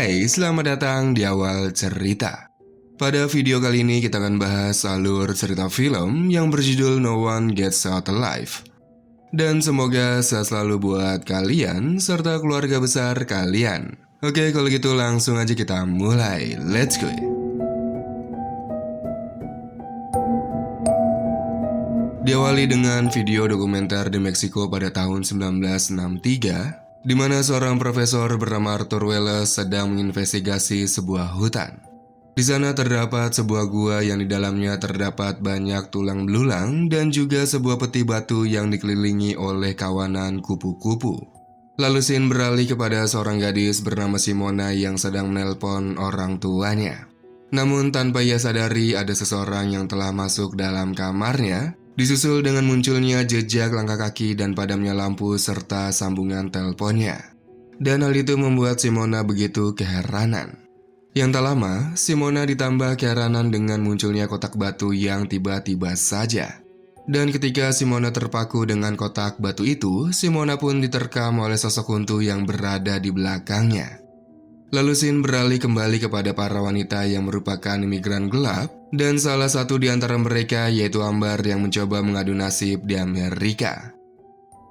Hai, selamat datang di awal cerita. Pada video kali ini kita akan bahas alur cerita film yang berjudul No One Gets Out Alive. Dan semoga sehat selalu buat kalian serta keluarga besar kalian. Oke, kalau gitu langsung aja kita mulai. Let's go. Diawali dengan video dokumenter di Meksiko pada tahun 1963, di mana seorang profesor bernama Arthur Welles sedang menginvestigasi sebuah hutan. Di sana terdapat sebuah gua yang di dalamnya terdapat banyak tulang belulang dan juga sebuah peti batu yang dikelilingi oleh kawanan kupu-kupu. Lalu scene beralih kepada seorang gadis bernama Simona yang sedang menelpon orang tuanya. Namun tanpa ia sadari ada seseorang yang telah masuk dalam kamarnya, disusul dengan munculnya jejak langkah kaki dan padamnya lampu serta sambungan teleponnya. Dan hal itu membuat Simona begitu keheranan. Yang tak lama, Simona ditambah keheranan dengan munculnya kotak batu yang tiba-tiba saja. Dan ketika Simona terpaku dengan kotak batu itu, Simona pun diterkam oleh sosok hantu yang berada di belakangnya. Lalu scene beralih kembali kepada para wanita yang merupakan imigran gelap, dan salah satu di antara mereka yaitu Ambar yang mencoba mengadu nasib di Amerika.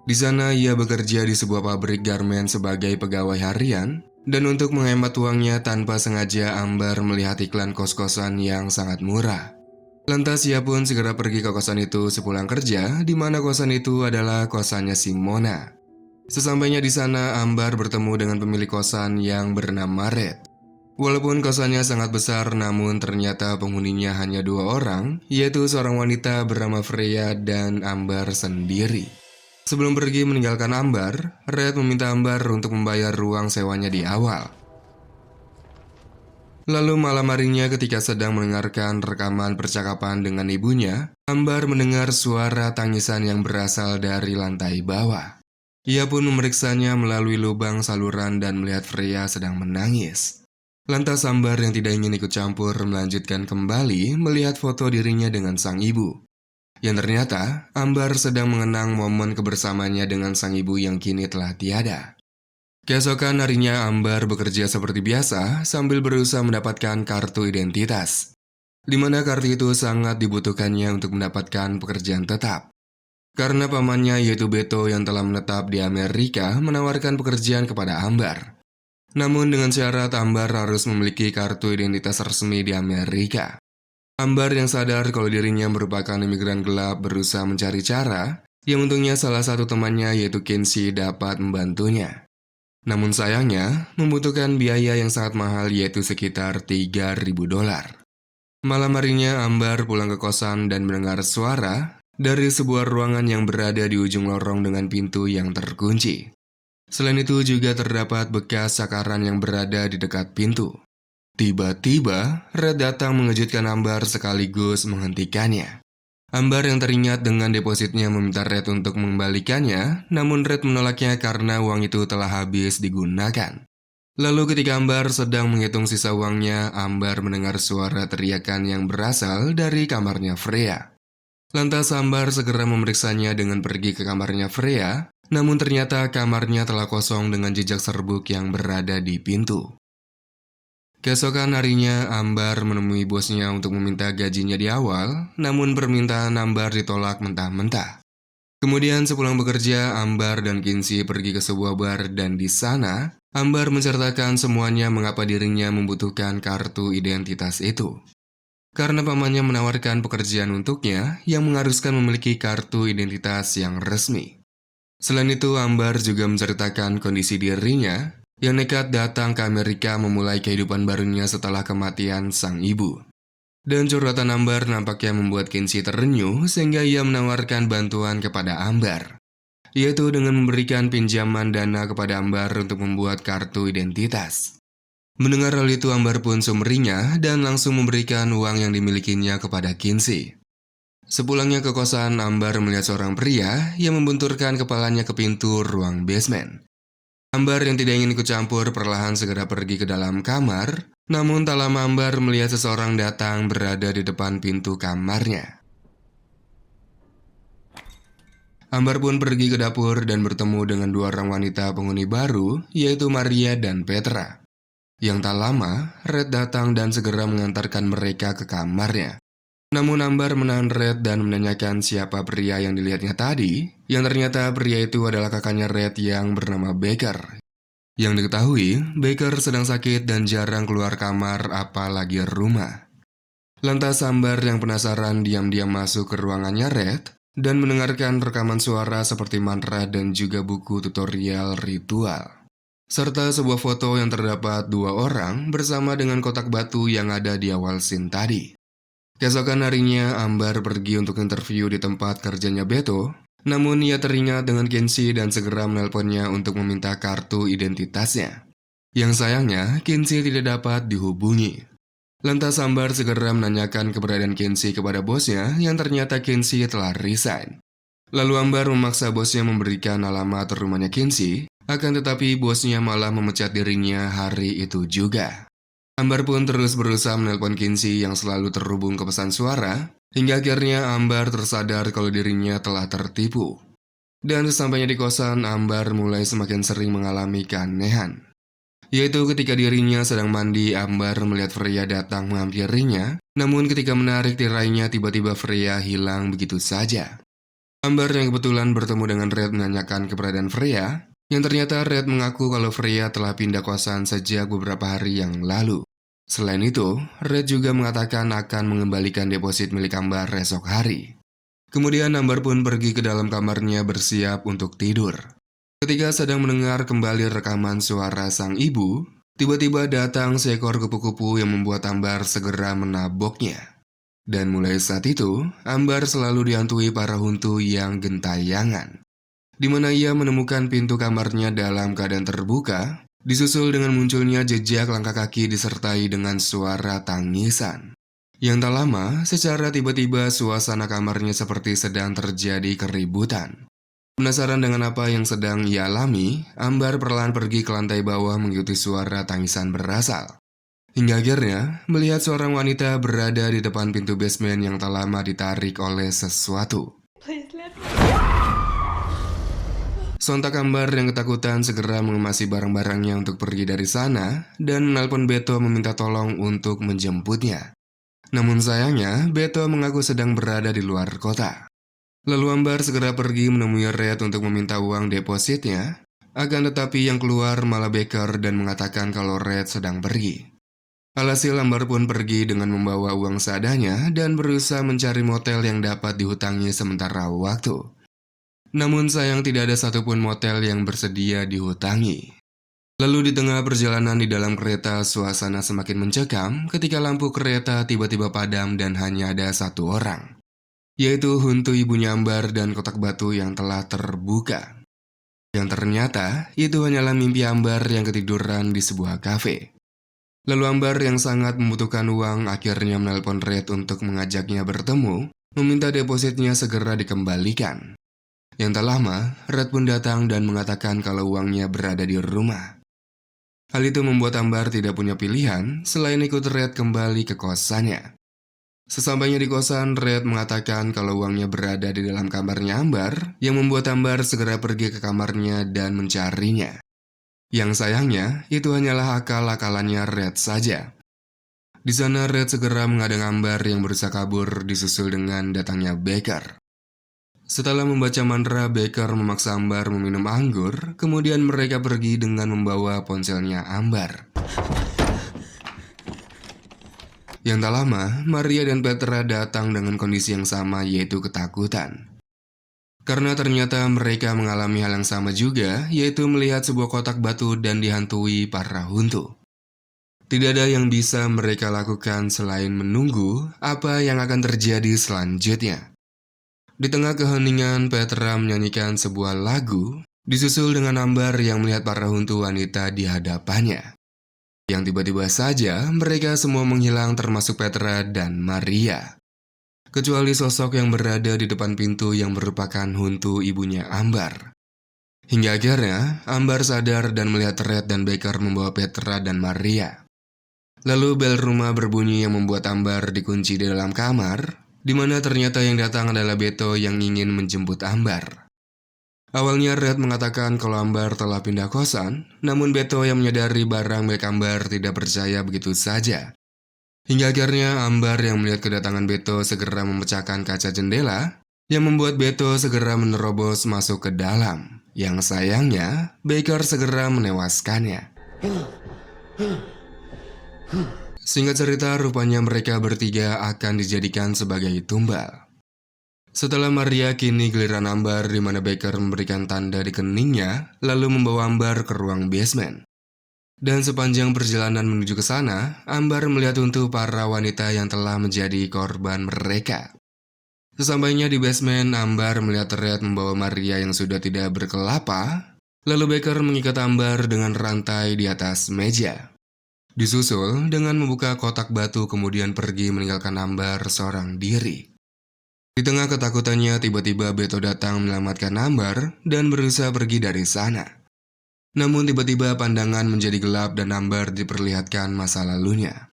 Di sana ia bekerja di sebuah pabrik garmen sebagai pegawai harian, dan untuk menghemat uangnya tanpa sengaja Ambar melihat iklan kos-kosan yang sangat murah. Lantas ia pun segera pergi ke kosan itu sepulang kerja, di mana kosan itu adalah kosannya Simona. Sesampainya di sana, Ambar bertemu dengan pemilik kosan yang bernama Red. Walaupun kosannya sangat besar, namun ternyata penghuninya hanya 2 orang, yaitu seorang wanita bernama Freya dan Ambar sendiri. Sebelum pergi meninggalkan Ambar, Red meminta Ambar untuk membayar ruang sewanya di awal. Lalu malam harinya ketika sedang mendengarkan rekaman percakapan dengan ibunya, Ambar mendengar suara tangisan yang berasal dari lantai bawah. Ia pun memeriksanya melalui lubang saluran dan melihat Freya sedang menangis. Lantas Ambar yang tidak ingin ikut campur melanjutkan kembali melihat foto dirinya dengan sang ibu. Yang ternyata Ambar sedang mengenang momen kebersamaannya dengan sang ibu yang kini telah tiada. Keesokan harinya Ambar bekerja seperti biasa sambil berusaha mendapatkan kartu identitas, di mana kartu itu sangat dibutuhkannya untuk mendapatkan pekerjaan tetap. Karena pamannya yaitu Beto yang telah menetap di Amerika menawarkan pekerjaan kepada Ambar. Namun dengan syarat Ambar harus memiliki kartu identitas resmi di Amerika. Ambar yang sadar kalau dirinya merupakan imigran gelap berusaha mencari cara yang untungnya salah satu temannya yaitu Kinsey dapat membantunya. Namun sayangnya membutuhkan biaya yang sangat mahal yaitu sekitar $3.000. Malam harinya Ambar pulang ke kosan dan mendengar suara dari sebuah ruangan yang berada di ujung lorong dengan pintu yang terkunci. Selain itu juga terdapat bekas sakaran yang berada di dekat pintu. Tiba-tiba, Red datang mengejutkan Ambar sekaligus menghentikannya. Ambar yang teringat dengan depositnya meminta Red untuk mengembalikannya, namun Red menolaknya karena uang itu telah habis digunakan. Lalu ketika Ambar sedang menghitung sisa uangnya, Ambar mendengar suara teriakan yang berasal dari kamarnya Freya. Lantas Ambar segera memeriksanya dengan pergi ke kamarnya Freya, namun ternyata kamarnya telah kosong dengan jejak serbuk yang berada di pintu. Keesokan harinya Ambar menemui bosnya untuk meminta gajinya di awal, namun permintaan Ambar ditolak mentah-mentah. Kemudian sepulang bekerja, Ambar dan Kinsey pergi ke sebuah bar dan di sana, Ambar menceritakan semuanya mengapa dirinya membutuhkan kartu identitas itu. Karena pamannya menawarkan pekerjaan untuknya yang mengharuskan memiliki kartu identitas yang resmi. Selain itu, Ambar juga menceritakan kondisi dirinya yang nekat datang ke Amerika memulai kehidupan barunya setelah kematian sang ibu. Dan curhatan Ambar nampaknya membuat Kinsey terenyuh sehingga ia menawarkan bantuan kepada Ambar, yaitu dengan memberikan pinjaman dana kepada Ambar untuk membuat kartu identitas. Mendengar hal itu Ambar pun sumringah dan langsung memberikan uang yang dimilikinya kepada Kinsey. Sepulangnya ke kosan, Ambar melihat seorang pria yang membunturkan kepalanya ke pintu ruang basement. Ambar yang tidak ingin ikut campur perlahan segera pergi ke dalam kamar, namun tak lama Ambar melihat seseorang datang berada di depan pintu kamarnya. Ambar pun pergi ke dapur dan bertemu dengan 2 orang wanita penghuni baru, yaitu Maria dan Petra. Yang tak lama, Red datang dan segera mengantarkan mereka ke kamarnya. Namun Ambar menahan Red dan menanyakan siapa pria yang dilihatnya tadi, yang ternyata pria itu adalah kakaknya Red yang bernama Baker. Yang diketahui, Baker sedang sakit dan jarang keluar kamar apalagi rumah. Lantas Ambar yang penasaran diam-diam masuk ke ruangannya Red dan mendengarkan rekaman suara seperti mantra dan juga buku tutorial ritual. Serta sebuah foto yang terdapat dua orang bersama dengan kotak batu yang ada di awal scene tadi. Keesokan harinya, Ambar pergi untuk interview di tempat kerjanya Beto, namun ia teringat dengan Kinsey dan segera menelponnya untuk meminta kartu identitasnya. Yang sayangnya, Kinsey tidak dapat dihubungi. Lantas Ambar segera menanyakan keberadaan Kinsey kepada bosnya yang ternyata Kinsey telah resign. Lalu Ambar memaksa bosnya memberikan alamat rumahnya Kinsey, akan tetapi bosnya malah memecat dirinya hari itu juga. Ambar pun terus berusaha menelpon Kinsey yang selalu terhubung ke pesan suara, hingga akhirnya Ambar tersadar kalau dirinya telah tertipu. Dan sesampainya di kosan, Ambar mulai semakin sering mengalami keanehan. Yaitu ketika dirinya sedang mandi, Ambar melihat Freya datang menghampirinya, namun ketika menarik tirainya, tiba-tiba Freya hilang begitu saja. Ambar yang kebetulan bertemu dengan Red menanyakan keberadaan Freya, yang ternyata Red mengaku kalau Freya telah pindah kosan sejak beberapa hari yang lalu. Selain itu, Red juga mengatakan akan mengembalikan deposit milik Ambar esok hari. Kemudian Ambar pun pergi ke dalam kamarnya bersiap untuk tidur. Ketika sedang mendengar kembali rekaman suara sang ibu, tiba-tiba datang seekor kupu-kupu yang membuat Ambar segera menaboknya. Dan mulai saat itu, Ambar selalu dihantui para hantu yang gentayangan, di mana ia menemukan pintu kamarnya dalam keadaan terbuka, disusul dengan munculnya jejak langkah kaki disertai dengan suara tangisan. Yang tak lama, secara tiba-tiba suasana kamarnya seperti sedang terjadi keributan. Penasaran dengan apa yang sedang ia alami, Ambar perlahan pergi ke lantai bawah mengikuti suara tangisan berasal. Hingga akhirnya, melihat seorang wanita berada di depan pintu basement yang tak lama ditarik oleh sesuatu. Sontak Ambar yang ketakutan segera mengemasi barang-barangnya untuk pergi dari sana dan menelpon Beto meminta tolong untuk menjemputnya. Namun sayangnya, Beto mengaku sedang berada di luar kota. Lalu Ambar segera pergi menemui Red untuk meminta uang depositnya, akan tetapi yang keluar malah Baker dan mengatakan kalau Red sedang pergi. Alhasil Ambar pun pergi dengan membawa uang seadanya dan berusaha mencari motel yang dapat dihutangi sementara waktu. Namun sayang tidak ada satupun motel yang bersedia dihutangi. Lalu di tengah perjalanan di dalam kereta, suasana semakin mencekam ketika lampu kereta tiba-tiba padam dan hanya ada satu orang, yaitu hantu ibunya Ambar dan kotak batu yang telah terbuka. Yang ternyata itu hanyalah mimpi Ambar yang ketiduran di sebuah kafe. Lalu Ambar yang sangat membutuhkan uang akhirnya menelpon Red untuk mengajaknya bertemu, meminta depositnya segera dikembalikan. Yang tak lama, Red pun datang dan mengatakan kalau uangnya berada di rumah. Hal itu membuat Ambar tidak punya pilihan selain ikut Red kembali ke kosannya. Sesampainya di kosan, Red mengatakan kalau uangnya berada di dalam kamarnya Ambar, yang membuat Ambar segera pergi ke kamarnya dan mencarinya. Yang sayangnya, itu hanyalah akal-akalannya Red saja. Di sana Red segera mengadang Ambar yang berusaha kabur disusul dengan datangnya Baker. Setelah membaca mantra, Baker memaksa Ambar meminum anggur, kemudian mereka pergi dengan membawa ponselnya Ambar. Yang tak lama, Maria dan Petra datang dengan kondisi yang sama, yaitu ketakutan. Karena ternyata mereka mengalami hal yang sama juga, yaitu melihat sebuah kotak batu dan dihantui para hantu. Tidak ada yang bisa mereka lakukan selain menunggu apa yang akan terjadi selanjutnya. Di tengah keheningan, Petra menyanyikan sebuah lagu, disusul dengan Ambar yang melihat para hantu wanita di hadapannya. Yang tiba-tiba saja mereka semua menghilang termasuk Petra dan Maria. Kecuali sosok yang berada di depan pintu yang merupakan hantu ibunya Ambar. Hingga akhirnya Ambar sadar dan melihat Red dan Baker membawa Petra dan Maria. Lalu bel rumah berbunyi yang membuat Ambar dikunci di dalam kamar, di mana ternyata yang datang adalah Beto yang ingin menjemput Ambar. Awalnya Red mengatakan kalau Ambar telah pindah kosan, namun Beto yang menyadari barang milik Ambar tidak percaya begitu saja. Hingga akhirnya Ambar yang melihat kedatangan Beto segera memecahkan kaca jendela, yang membuat Beto segera menerobos masuk ke dalam. Yang sayangnya, Baker segera menewaskannya. Singkat cerita, rupanya mereka bertiga akan dijadikan sebagai tumbal. Setelah Maria, kini giliran Ambar di mana Baker memberikan tanda di keningnya, lalu membawa Ambar ke ruang basement. Dan sepanjang perjalanan menuju ke sana, Ambar melihat untuk para wanita yang telah menjadi korban mereka. Sesampainya di basement, Ambar melihat Red membawa Maria yang sudah tidak berkelapa, lalu Baker mengikat Ambar dengan rantai di atas meja. Disusul dengan membuka kotak batu kemudian pergi meninggalkan Ambar seorang diri. Di tengah ketakutannya, tiba-tiba Beto datang menyelamatkan Ambar dan berusaha pergi dari sana. Namun tiba-tiba pandangan menjadi gelap dan Ambar diperlihatkan masa lalunya.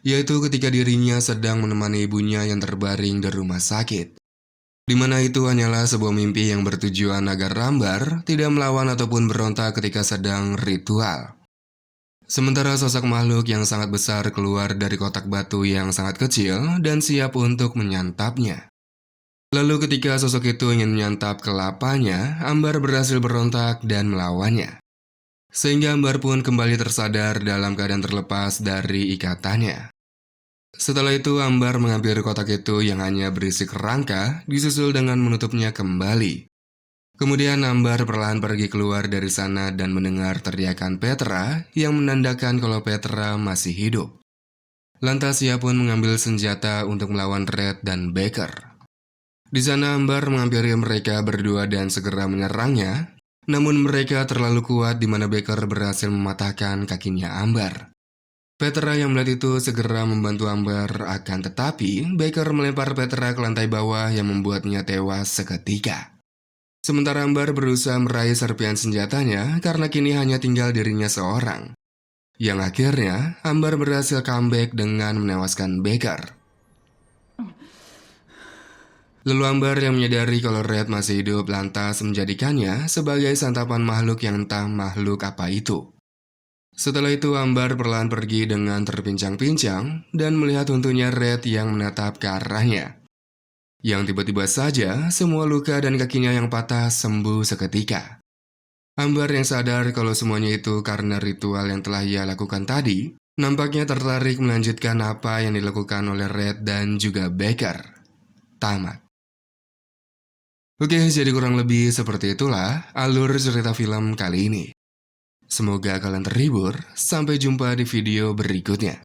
Yaitu ketika dirinya sedang menemani ibunya yang terbaring di rumah sakit. Di mana itu hanyalah sebuah mimpi yang bertujuan agar Ambar tidak melawan ataupun berontak ketika sedang ritual. Sementara sosok makhluk yang sangat besar keluar dari kotak batu yang sangat kecil dan siap untuk menyantapnya. Lalu ketika sosok itu ingin menyantap kelapanya, Ambar berhasil berontak dan melawannya. Sehingga Ambar pun kembali tersadar dalam keadaan terlepas dari ikatannya. Setelah itu Ambar mengambil kotak itu yang hanya berisi kerangka, disusul dengan menutupnya kembali. Kemudian Ambar perlahan pergi keluar dari sana dan mendengar teriakan Petra yang menandakan kalau Petra masih hidup. Lantas ia pun mengambil senjata untuk melawan Red dan Baker. Di sana Ambar menghampiri mereka berdua dan segera menyerangnya, namun mereka terlalu kuat di mana Baker berhasil mematahkan kakinya Ambar. Petra yang melihat itu segera membantu Ambar, akan tetapi Baker melempar Petra ke lantai bawah yang membuatnya tewas seketika. Sementara Ambar berusaha meraih serpihan senjatanya karena kini hanya tinggal dirinya seorang. Yang akhirnya Ambar berhasil comeback dengan menewaskan Baker. Lalu Ambar yang menyadari kalau Red masih hidup lantas menjadikannya sebagai santapan makhluk yang entah makhluk apa itu. Setelah itu Ambar perlahan pergi dengan terpincang-pincang dan melihat untuknya Red yang menatap ke arahnya. Yang tiba-tiba saja semua luka dan kakinya yang patah sembuh seketika. Ambar yang sadar kalau semuanya itu karena ritual yang telah ia lakukan tadi, nampaknya tertarik melanjutkan apa yang dilakukan oleh Red dan juga Baker. Tamat. Oke, jadi kurang lebih seperti itulah alur cerita film kali ini. Semoga kalian terhibur, sampai jumpa di video berikutnya.